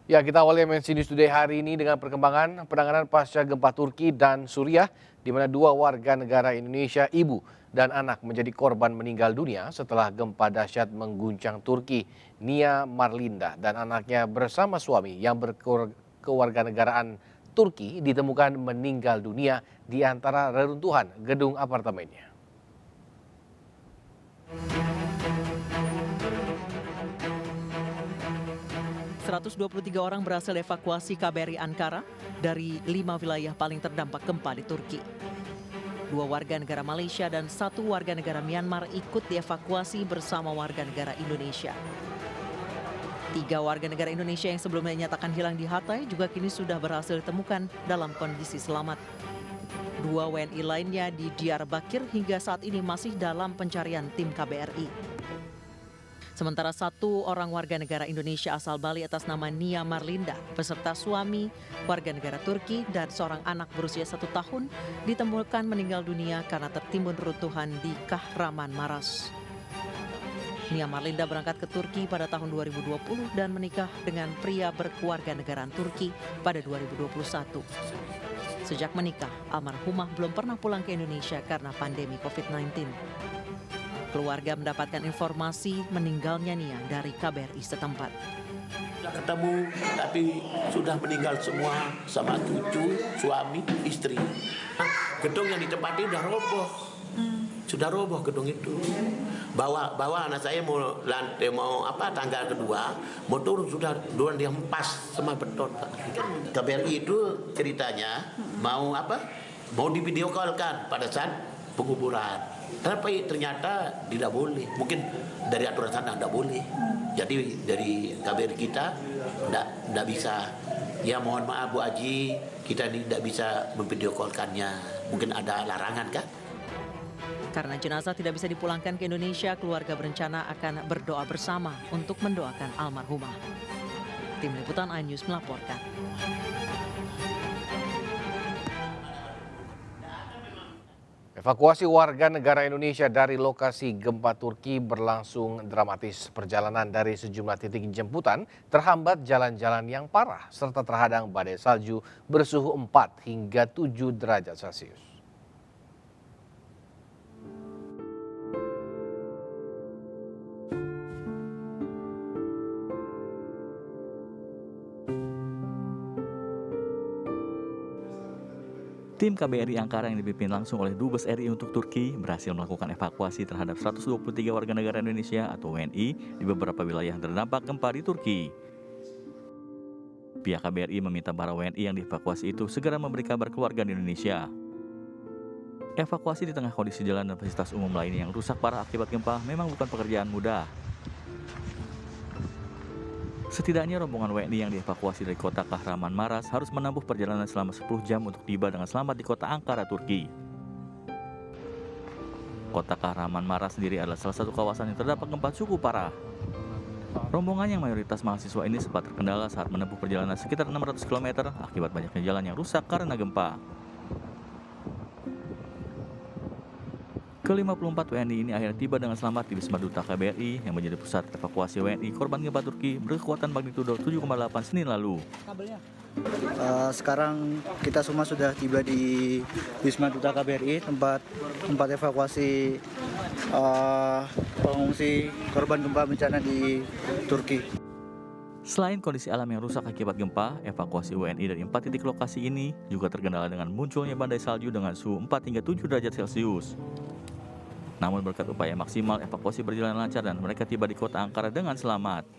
Ya, kita awali MNC News Today hari ini dengan perkembangan penanganan pasca gempa Turki dan Suriah, di mana dua warga negara Indonesia, ibu dan anak, menjadi korban meninggal dunia setelah gempa dahsyat mengguncang Turki. Nia Marlinda dan anaknya bersama suami yang berkewarganegaraan Turki ditemukan meninggal dunia di antara reruntuhan gedung apartemennya. 123 orang berhasil evakuasi KBRI Ankara dari 5 wilayah paling terdampak gempa di Turki. 2 warga negara Malaysia dan 1 warga negara Myanmar ikut dievakuasi bersama warga negara Indonesia. 3 warga negara Indonesia yang sebelumnya dinyatakan hilang di Hatay juga kini sudah berhasil ditemukan dalam kondisi selamat. 2 WNI lainnya di Diyarbakir hingga saat ini masih dalam pencarian tim KBRI. Sementara 1 orang warga negara Indonesia asal Bali atas nama Nia Marlinda beserta suami, warga negara Turki, dan seorang anak berusia 1 tahun ditemukan meninggal dunia karena tertimbun reruntuhan di Kahramanmaras. Nia Marlinda berangkat ke Turki pada tahun 2020 dan menikah dengan pria berkewarganegaraan Turki pada 2021. Sejak menikah, almarhumah belum pernah pulang ke Indonesia karena pandemi COVID-19. Keluarga mendapatkan informasi meninggalnya Nia dari KBRI setempat. Sudah ketemu, tapi sudah meninggal semua sama cucu, suami, istri. Gedung yang ditempati udah roboh, sudah roboh gedung itu. Bawa anak saya mau tangga kedua, mau turun sudah duluan dia hempas sama beton. KBRI itu ceritanya mau divideo call-kan pada saat penguburan. Tapi ternyata tidak boleh, mungkin dari aturan sana tidak boleh. Jadi dari KBRI kita tidak bisa. Ya mohon maaf Bu Aji, kita tidak bisa memvideokolkannya. Mungkin ada larangan kan? Karena jenazah tidak bisa dipulangkan ke Indonesia, keluarga berencana akan berdoa bersama untuk mendoakan almarhumah. Tim Liputan iNews melaporkan. Evakuasi warga negara Indonesia dari lokasi gempa Turki berlangsung dramatis. Perjalanan dari sejumlah titik jemputan terhambat jalan-jalan yang parah serta terhadang badai salju bersuhu 4 hingga 7 derajat Celcius. Tim KBRI Ankara yang dipimpin langsung oleh Dubes RI untuk Turki berhasil melakukan evakuasi terhadap 123 warga negara Indonesia atau WNI di beberapa wilayah yang terdampak gempa di Turki. Pihak KBRI meminta para WNI yang dievakuasi itu segera memberi kabar keluarga di Indonesia. Evakuasi di tengah kondisi jalan dan fasilitas umum lainnya yang rusak parah akibat gempa memang bukan pekerjaan mudah. Setidaknya rombongan WNI yang dievakuasi dari kota Kahramanmaras harus menempuh perjalanan selama 10 jam untuk tiba dengan selamat di kota Ankara, Turki. Kota Kahramanmaras sendiri adalah salah satu kawasan yang terdapat gempa cukup parah. Rombongan yang mayoritas mahasiswa ini sempat terkendala saat menempuh perjalanan sekitar 600 km akibat banyaknya jalan yang rusak karena gempa. Ke-54 WNI ini akhirnya tiba dengan selamat di Wisma Duta KBRI yang menjadi pusat evakuasi WNI korban gempa Turki berkekuatan magnitudo 7,8 Senin lalu. Sekarang kita semua sudah tiba di Wisma Duta KBRI, tempat evakuasi pengungsi korban gempa bencana di Turki. Selain kondisi alam yang rusak akibat gempa, evakuasi WNI dari 4 titik lokasi ini juga terkendala dengan munculnya badai salju dengan suhu 4 hingga 7 derajat Celcius. Namun berkat upaya maksimal, evakuasi berjalan lancar dan mereka tiba di kota Ankara dengan selamat.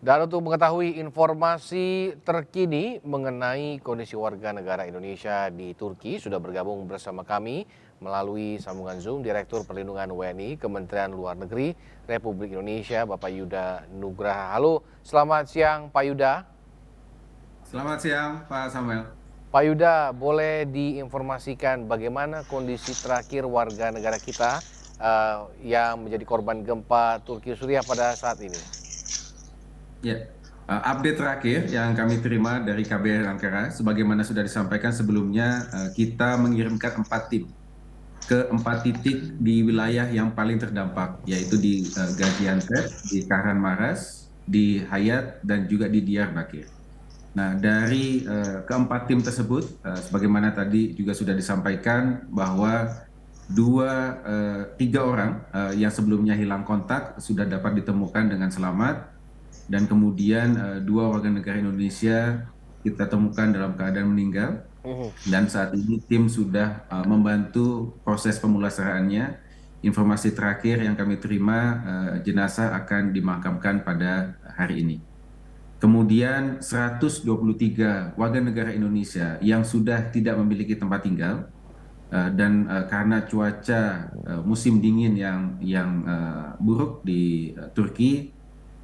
Dan untuk mengetahui informasi terkini mengenai kondisi warga negara Indonesia di Turki, sudah bergabung bersama kami melalui sambungan Zoom Direktur Perlindungan WNI Kementerian Luar Negeri Republik Indonesia, Bapak Yuda Nugraha. Halo, selamat siang Pak Yuda. Selamat siang Pak Samuel. Pak Yuda, boleh diinformasikan bagaimana kondisi terakhir warga negara kita yang menjadi korban gempa Turki Suriah pada saat ini? Ya, update terakhir yang kami terima dari KBRI Ankara, sebagaimana sudah disampaikan sebelumnya, kita mengirimkan 4 tim ke 4 titik di wilayah yang paling terdampak, yaitu di Gaziantep, di Kahramanmaraş, di Hayat, dan juga di Diyarbakir. Nah, dari keempat tim tersebut, sebagaimana tadi juga sudah disampaikan bahwa tiga orang yang sebelumnya hilang kontak sudah dapat ditemukan dengan selamat, dan kemudian 2 warga negara Indonesia kita temukan dalam keadaan meninggal. Dan saat ini tim sudah membantu proses pemulasaraannya. Informasi terakhir yang kami terima, jenazah akan dimakamkan pada hari ini. Kemudian 123 warga negara Indonesia yang sudah tidak memiliki tempat tinggal dan karena cuaca musim dingin yang buruk di Turki,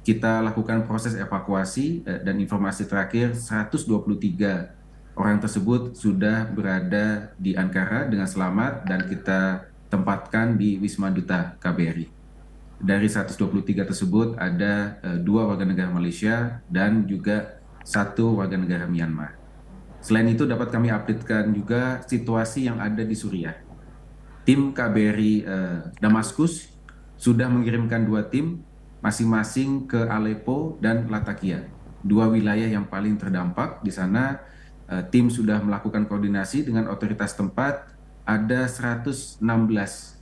kita lakukan proses evakuasi dan informasi terakhir 123 orang tersebut sudah berada di Ankara dengan selamat dan kita tempatkan di Wisma Duta KBRI. Dari 123 tersebut ada 2 warga negara Malaysia dan juga 1 warga negara Myanmar. Selain itu dapat kami updatekan juga situasi yang ada di Suriah. Tim KBRI Damaskus sudah mengirimkan 2 tim masing-masing ke Aleppo dan Latakia, 2 wilayah yang paling terdampak. Di sana tim sudah melakukan koordinasi dengan otoritas tempat. Ada 116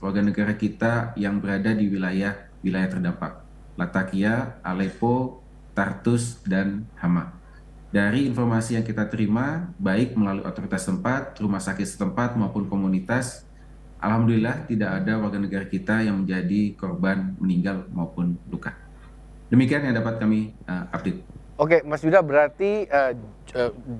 warga negara kita yang berada di wilayah terdampak, Latakia, Aleppo, Tartus, dan Hama. Dari informasi yang kita terima, baik melalui otoritas tempat, rumah sakit setempat maupun komunitas, alhamdulillah tidak ada warga negara kita yang menjadi korban meninggal maupun luka. Demikian yang dapat kami update. Oke, Mas Yuda, berarti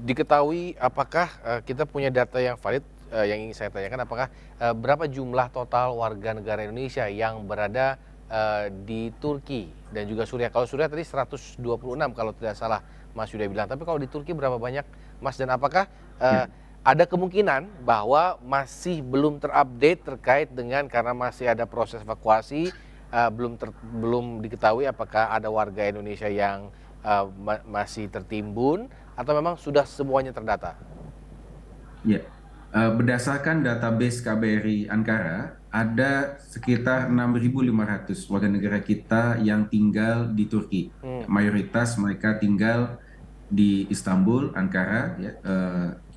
diketahui apakah kita punya data yang valid, yang ingin saya tanyakan, apakah berapa jumlah total warga negara Indonesia yang berada di Turki dan juga Suriah? Kalau Suriah tadi 126 kalau tidak salah Mas Yuda bilang, tapi kalau di Turki berapa banyak, Mas? Dan apakah ada kemungkinan bahwa masih belum terupdate terkait dengan karena masih ada proses evakuasi, belum diketahui apakah ada warga Indonesia yang masih tertimbun atau memang sudah semuanya terdata? Ya, berdasarkan database KBRI Ankara, ada sekitar 6.500 warga negara kita yang tinggal di Turki. Mayoritas mereka tinggal di Istanbul, Ankara. Ya.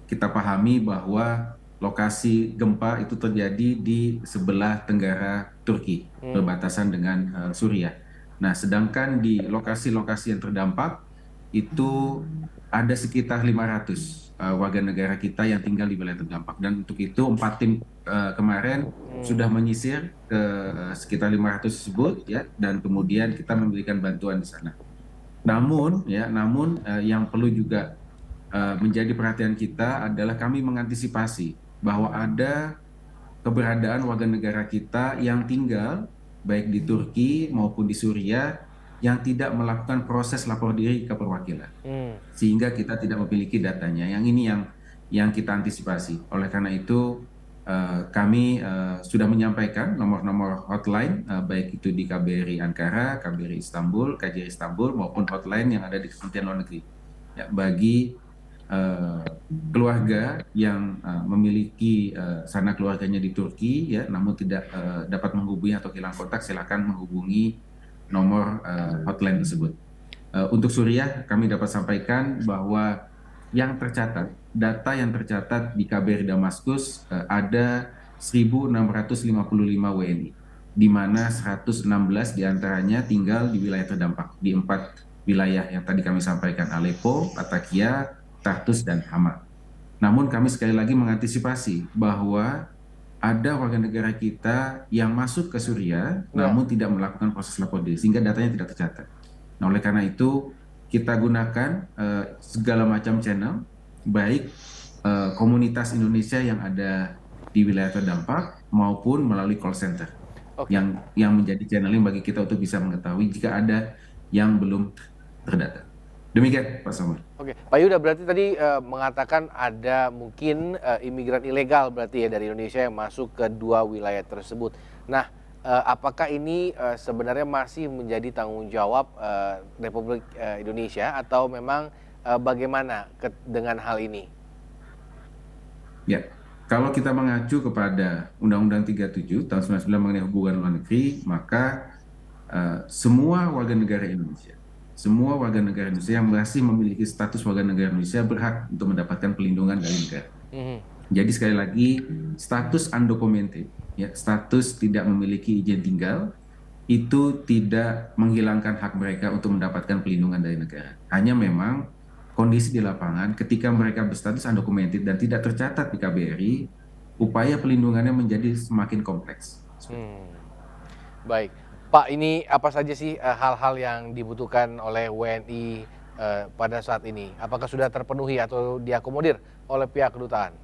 Kita pahami bahwa lokasi gempa itu terjadi di sebelah tenggara Turki, berbatasan dengan Suriah. Nah, sedangkan di lokasi-lokasi yang terdampak itu ada sekitar 500 warga negara kita yang tinggal di wilayah terdampak. Dan untuk itu 4 tim kemarin sudah menyisir ke sekitar 500 tersebut, ya, dan kemudian kita memberikan bantuan di sana. Namun yang perlu juga menjadi perhatian kita adalah kami mengantisipasi bahwa ada keberadaan warga negara kita yang tinggal baik di Turki maupun di Suriah yang tidak melakukan proses lapor diri ke perwakilan, sehingga kita tidak memiliki datanya. Yang ini yang kita antisipasi. Oleh karena itu kami sudah menyampaikan nomor-nomor hotline baik itu di KBRI Ankara, KBRI Istanbul, KJRI Istanbul maupun hotline yang ada di Kementerian Luar Negeri. Ya, bagi keluarga yang memiliki sanak keluarganya di Turki, ya, namun tidak dapat menghubungi atau hilang kontak, silakan menghubungi nomor hotline tersebut. Untuk Suriah, kami dapat sampaikan bahwa yang tercatat, data yang tercatat di KBRI Damaskus ada 1.655 WNI, di mana 116 diantaranya tinggal di wilayah terdampak, di 4 wilayah yang tadi kami sampaikan, Aleppo, Latakia, Tartus, dan Hama. Namun kami sekali lagi mengantisipasi bahwa ada warga negara kita yang masuk ke Suriah namun tidak melakukan proses lapor diri, sehingga datanya tidak tercatat. Nah, oleh karena itu kita gunakan segala macam channel, baik komunitas Indonesia yang ada di wilayah terdampak maupun melalui call center, yang menjadi channeling bagi kita untuk bisa mengetahui jika ada yang belum terdata. Demikian, Pak Samuel. Oke, Pak Yuda, berarti tadi mengatakan ada mungkin imigran ilegal berarti ya dari Indonesia yang masuk ke 2 wilayah tersebut. Nah, apakah ini sebenarnya masih menjadi tanggung jawab Republik Indonesia atau memang bagaimana dengan hal ini? Ya, Kalau kita mengacu kepada Undang-Undang 37 tahun 99 mengenai hubungan luar negeri, maka semua warga negara Indonesia, semua warga negara Indonesia yang masih memiliki status warga negara Indonesia berhak untuk mendapatkan pelindungan dari negara. Jadi sekali lagi, status undocumented, ya, status tidak memiliki izin tinggal, itu tidak menghilangkan hak mereka untuk mendapatkan pelindungan dari negara. Hanya memang kondisi di lapangan ketika mereka berstatus undocumented dan tidak tercatat di KBRI, upaya pelindungannya menjadi semakin kompleks. Baik, Pak, ini apa saja sih hal-hal yang dibutuhkan oleh WNI pada saat ini? Apakah sudah terpenuhi atau diakomodir oleh pihak kedutaan?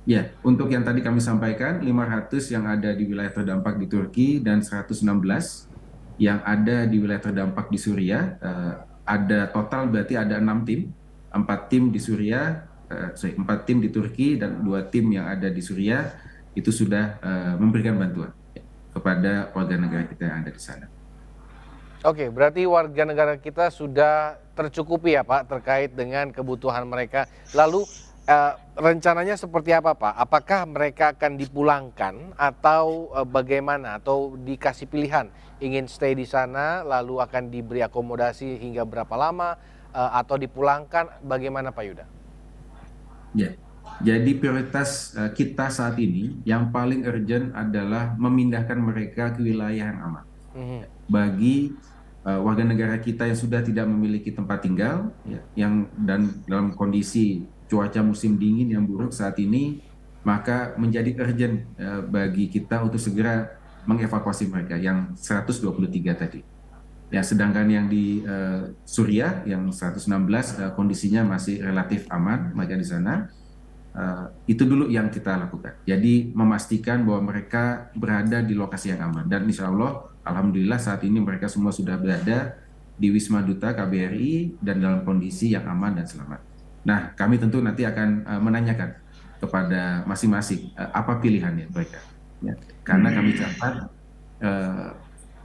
Ya, untuk yang tadi kami sampaikan, 500 yang ada di wilayah terdampak di Turki dan 116 yang ada di wilayah terdampak di Suriah. Ada total berarti ada 6 tim, 4 tim di Suriah, 4 tim di Turki dan 2 tim yang ada di Suriah itu sudah memberikan bantuan kepada warga negara kita yang ada di sana. Oke, berarti warga negara kita sudah tercukupi ya Pak terkait dengan kebutuhan mereka. Lalu rencananya seperti apa Pak? Apakah mereka akan dipulangkan atau bagaimana? Atau dikasih pilihan ingin stay di sana lalu akan diberi akomodasi hingga berapa lama atau dipulangkan? Bagaimana Pak Yuda? Ya, jadi prioritas kita saat ini yang paling urgent adalah memindahkan mereka ke wilayah yang aman. Bagi warga negara kita yang sudah tidak memiliki tempat tinggal, yang dan dalam kondisi cuaca musim dingin yang buruk saat ini, maka menjadi urgent bagi kita untuk segera mengevakuasi mereka yang 123 tadi. Ya, sedangkan yang di Suriah yang 116 kondisinya masih relatif aman mereka di sana. Itu dulu yang kita lakukan. Jadi memastikan bahwa mereka berada di lokasi yang aman. Dan insya Allah, alhamdulillah saat ini mereka semua sudah berada di Wisma Duta KBRI dan dalam kondisi yang aman dan selamat. Nah, kami tentu nanti akan menanyakan kepada masing-masing apa pilihannya mereka. Ya, karena kami catat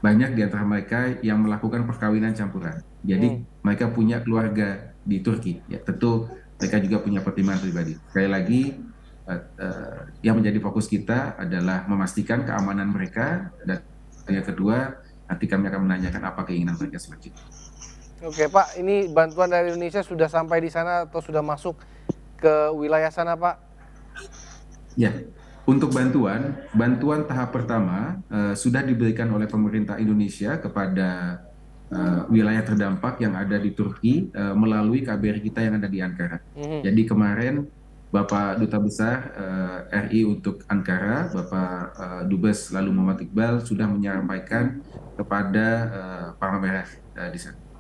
banyak di antara mereka yang melakukan perkawinan campuran. Jadi mereka punya keluarga di Turki. Ya, tentu mereka juga punya pertimbangan pribadi. Sekali lagi, yang menjadi fokus kita adalah memastikan keamanan mereka, dan yang kedua, nanti kami akan menanyakan apa keinginan mereka selanjutnya. Oke Pak, ini bantuan dari Indonesia sudah sampai di sana atau sudah masuk ke wilayah sana Pak? Ya, untuk bantuan tahap pertama sudah diberikan oleh pemerintah Indonesia kepada wilayah terdampak yang ada di Turki melalui KBRI kita yang ada di Ankara. Jadi kemarin Bapak Duta Besar RI untuk Ankara, Bapak Dubes lalu Muhammad Iqbal sudah menyampaikan kepada Palang Merah di sana.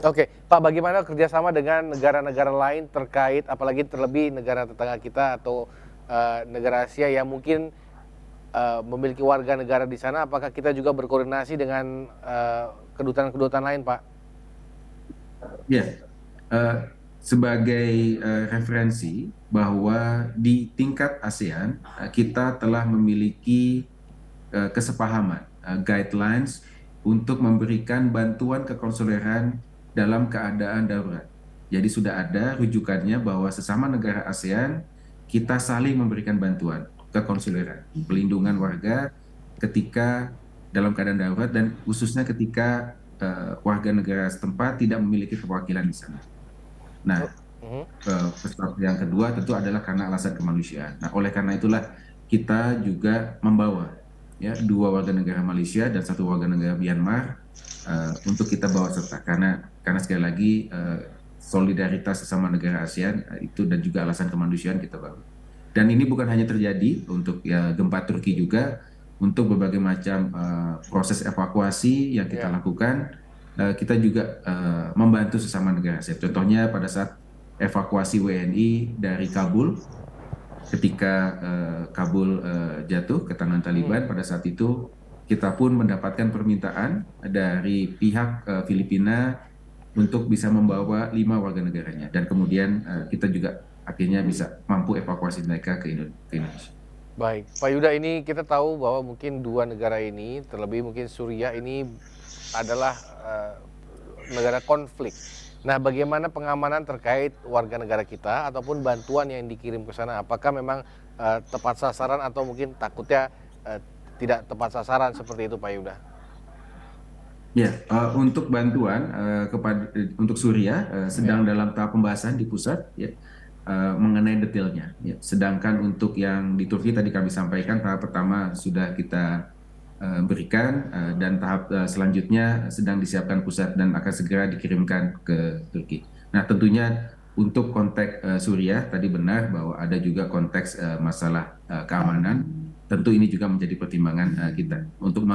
Oke, Pak, bagaimana kerjasama dengan negara-negara lain terkait, apalagi terlebih negara tetangga kita atau negara Asia yang mungkin memiliki warga negara di sana? Apakah kita juga berkoordinasi dengan kedutaan-kedutaan lain, Pak? Ya, sebagai referensi bahwa di tingkat ASEAN kita telah memiliki kesepahaman, guidelines untuk memberikan bantuan kekonsuleran dalam keadaan darurat. Jadi sudah ada rujukannya bahwa sesama negara ASEAN kita saling memberikan bantuan kekonsuleran, pelindungan warga ketika dalam keadaan darurat dan khususnya ketika warga negara setempat tidak memiliki perwakilan di sana. Nah, perspektif yang kedua tentu adalah karena alasan kemanusiaan. Nah, oleh karena itulah kita juga membawa ya 2 warga negara Malaysia dan 1 warga negara Myanmar untuk kita bawa serta karena sekali lagi solidaritas sesama negara ASEAN itu dan juga alasan kemanusiaan kita bawa. Dan ini bukan hanya terjadi untuk ya gempa Turki juga, untuk berbagai macam proses evakuasi yang kita lakukan, kita juga membantu sesama negara ASEAN. Contohnya pada saat evakuasi WNI dari Kabul, ketika Kabul jatuh ke tangan Taliban, pada saat itu kita pun mendapatkan permintaan dari pihak Filipina untuk bisa membawa 5 warga negaranya. Dan kemudian kita juga akhirnya bisa mampu evakuasi mereka ke Indonesia. Baik, Pak Yuda, ini kita tahu bahwa mungkin 2 negara ini, terlebih mungkin Suriah ini adalah negara konflik. Nah, bagaimana pengamanan terkait warga negara kita ataupun bantuan yang dikirim ke sana? Apakah memang tepat sasaran atau mungkin takutnya tidak tepat sasaran seperti itu, Pak Yuda? Ya, untuk bantuan untuk Suriah sedang dalam tahap pembahasan di pusat ya mengenai detailnya. Ya. Sedangkan untuk yang di Turki tadi kami sampaikan tahap pertama sudah kita berikan dan tahap selanjutnya sedang disiapkan pusat dan akan segera dikirimkan ke Turki. Nah, tentunya untuk konteks Suriah tadi benar bahwa ada juga konteks masalah keamanan. Tentu ini juga menjadi pertimbangan kita untuk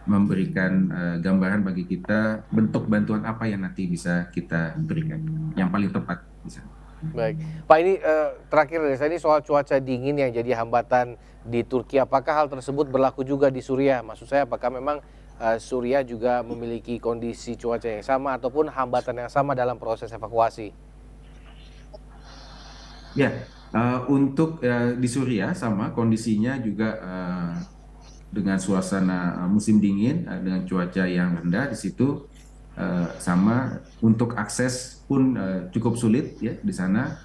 memberikan gambaran bagi kita bentuk bantuan apa yang nanti bisa kita berikan yang paling tepat bisa. Baik, Pak, ini terakhir dari saya, ini soal cuaca dingin yang jadi hambatan di Turki. Apakah hal tersebut berlaku juga di Suriah? Maksud saya, apakah memang Suriah juga memiliki kondisi cuaca yang sama ataupun hambatan yang sama dalam proses evakuasi? Ya, untuk di Suriah sama kondisinya juga dengan suasana musim dingin dengan cuaca yang rendah di situ sama. Untuk akses pun cukup sulit ya di sana.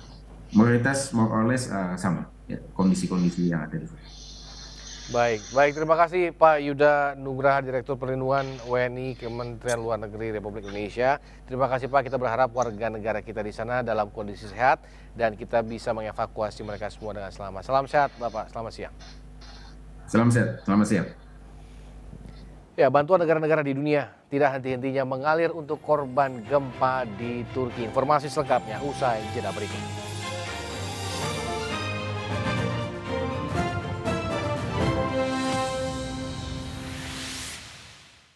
Mayoritas more or less sama ya, kondisi-kondisi yang ada di sana. Baik, terima kasih Pak Yuda Nugraha, Direktur Perlindungan WNI Kementerian Luar Negeri Republik Indonesia. Terima kasih Pak, kita berharap warga negara kita di sana dalam kondisi sehat dan kita bisa mengevakuasi mereka semua dengan selamat. Salam sehat Bapak, selamat siang. Salam sehat, selamat siang. Ya, bantuan negara-negara di dunia tidak henti-hentinya mengalir untuk korban gempa di Turki. Informasi selengkapnya usai jeda berikut.